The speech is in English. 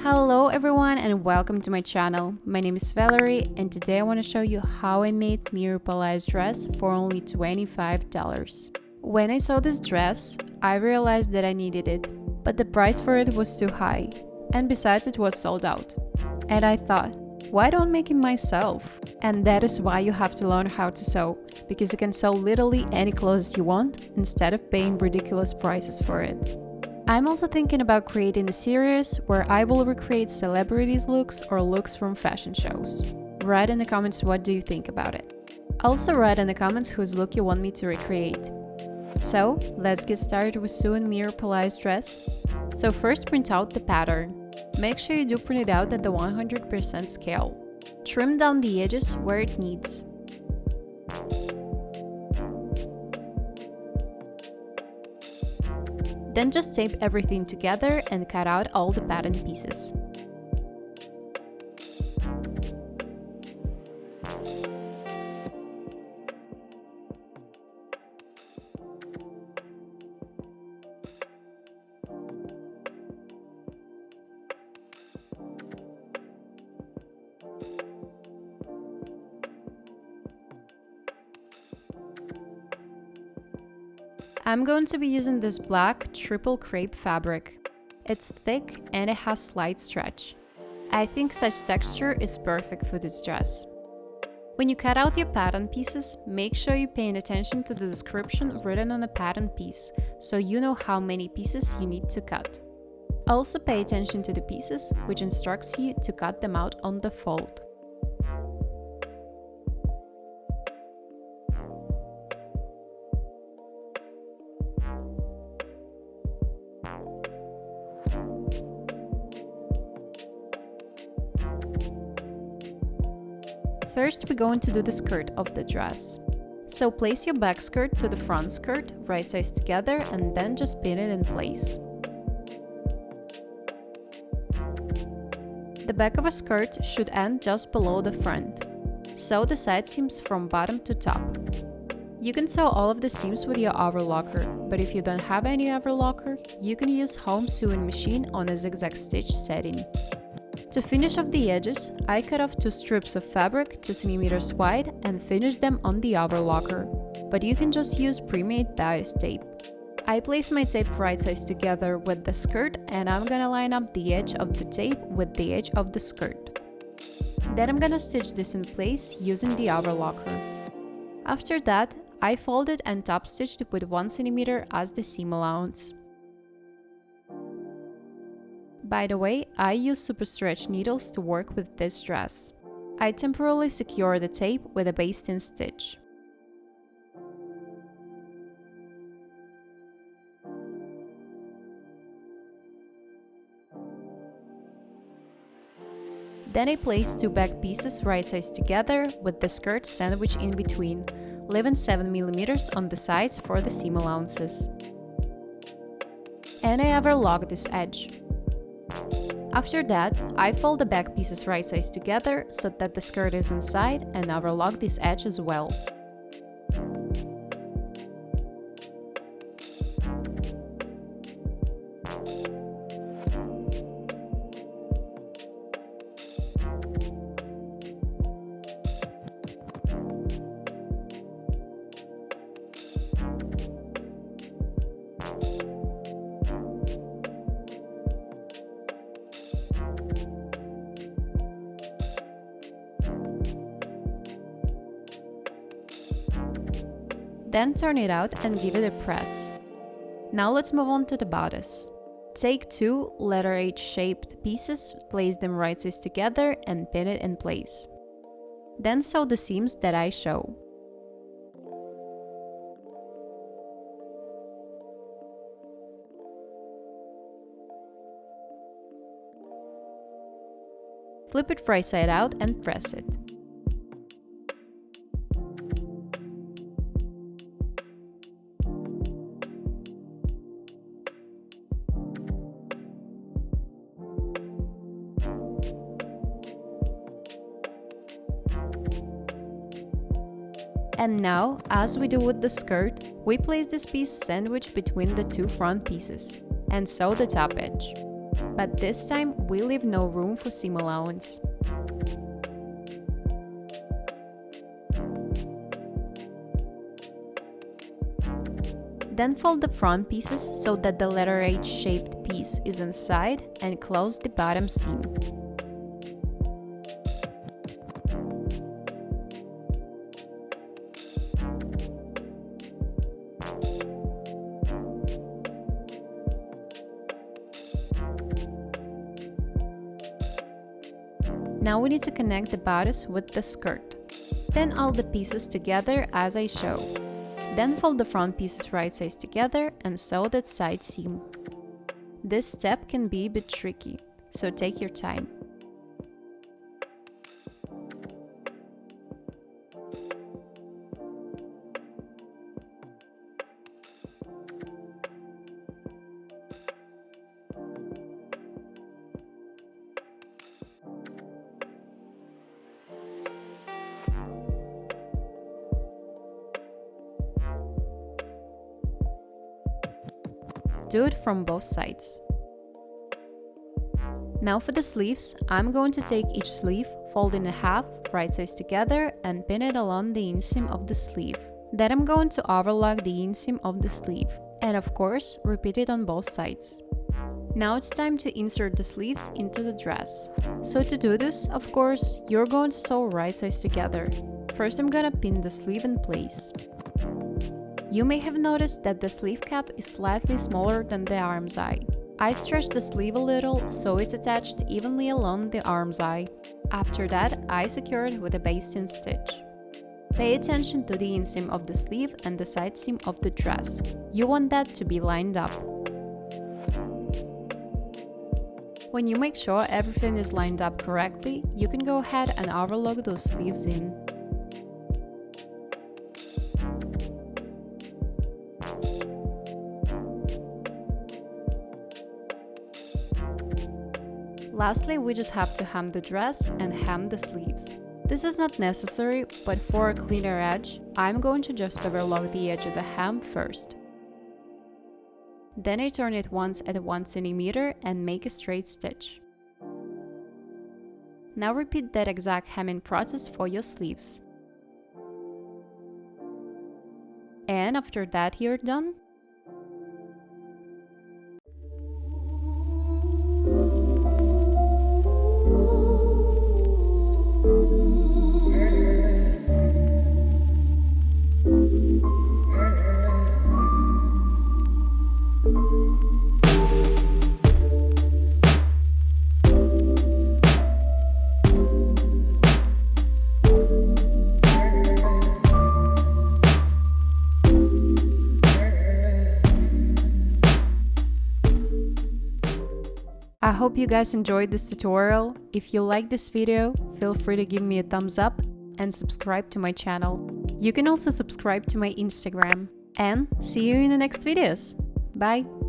Hello everyone and welcome to my channel. My name is Valerie and today I want to show you how I made Mirror Palais dress for only $25. When I saw this dress, I realized that I needed it, but the price for it was too high, and besides it was sold out. And I thought, why don't make it myself? And that is why you have to learn how to sew, because you can sew literally any clothes you want instead of paying ridiculous prices for it. I'm also thinking about creating a series where I will recreate celebrities' looks or looks from fashion shows. Write in the comments what do you think about it. Also write in the comments whose look you want me to recreate. So, let's get started with sewing Mirror Palais dress. So first print out the pattern. Make sure you do print it out at the 100% scale. Trim down the edges where it needs. Then just tape everything together and cut out all the pattern pieces. I'm going to be using this black triple crepe fabric. It's thick and it has slight stretch. I think such texture is perfect for this dress. When you cut out your pattern pieces, make sure you're paying attention to the description written on the pattern piece, so you know how many pieces you need to cut. Also pay attention to the pieces, which instructs you to cut them out on the fold. First, we're going to do the skirt of the dress. So place your back skirt to the front skirt, right sides together, and then just pin it in place. The back of a skirt should end just below the front. Sew the side seams from bottom to top. You can sew all of the seams with your overlocker, but if you don't have any overlocker, you can use home sewing machine on a zigzag stitch setting. To finish off the edges, I cut off 2 strips of fabric 2 cm wide and finished them on the overlocker, but you can just use pre-made bias tape. I place my tape right sides together with the skirt and I'm gonna line up the edge of the tape with the edge of the skirt. Then I'm gonna stitch this in place using the overlocker. After that, I folded and top stitched with 1 cm as the seam allowance. By the way, I use super stretch needles to work with this dress. I temporarily secure the tape with a basting stitch. Then I place 2 back pieces right sides together with the skirt sandwiched in between, leaving 7 mm on the sides for the seam allowances. And I overlock this edge. After that, I fold the back pieces right sides together so that the skirt is inside and overlock this edge as well. Then turn it out and give it a press. Now let's move on to the bodice. Take 2 letter H shaped pieces, place them right sides together and pin it in place. Then sew the seams that I show. Flip it right side out and press it. And now, as we do with the skirt, we place this piece sandwiched between the 2 front pieces and sew the top edge. But this time we leave no room for seam allowance. Then fold the front pieces so that the letter H shaped piece is inside and close the bottom seam. Now we need to connect the bodice with the skirt. Pin all the pieces together as I show. Then fold the front pieces right sides together and sew that side seam. This step can be a bit tricky, so take your time. Do it from both sides. Now for the sleeves, I'm going to take each sleeve, fold in half, right sides together, and pin it along the inseam of the sleeve. Then I'm going to overlock the inseam of the sleeve, and of course, repeat it on both sides. Now it's time to insert the sleeves into the dress. So to do this, of course, you're going to sew right sides together. First I'm gonna pin the sleeve in place. You may have noticed that the sleeve cap is slightly smaller than the arm's eye. I stretched the sleeve a little so it's attached evenly along the arm's eye. After that, I secured it with a basting stitch. Pay attention to the inseam of the sleeve and the side seam of the dress. You want that to be lined up. When you make sure everything is lined up correctly, you can go ahead and overlock those sleeves in. Lastly, we just have to hem the dress and hem the sleeves. This is not necessary, but for a cleaner edge, I'm going to just overlock the edge of the hem first. Then I turn it once at 1 cm and make a straight stitch. Now repeat that exact hemming process for your sleeves. And after that you're done. I hope you guys enjoyed this tutorial. If you like this video, feel free to give me a thumbs up and subscribe to my channel. You can also subscribe to my Instagram. And see you in the next videos. Bye!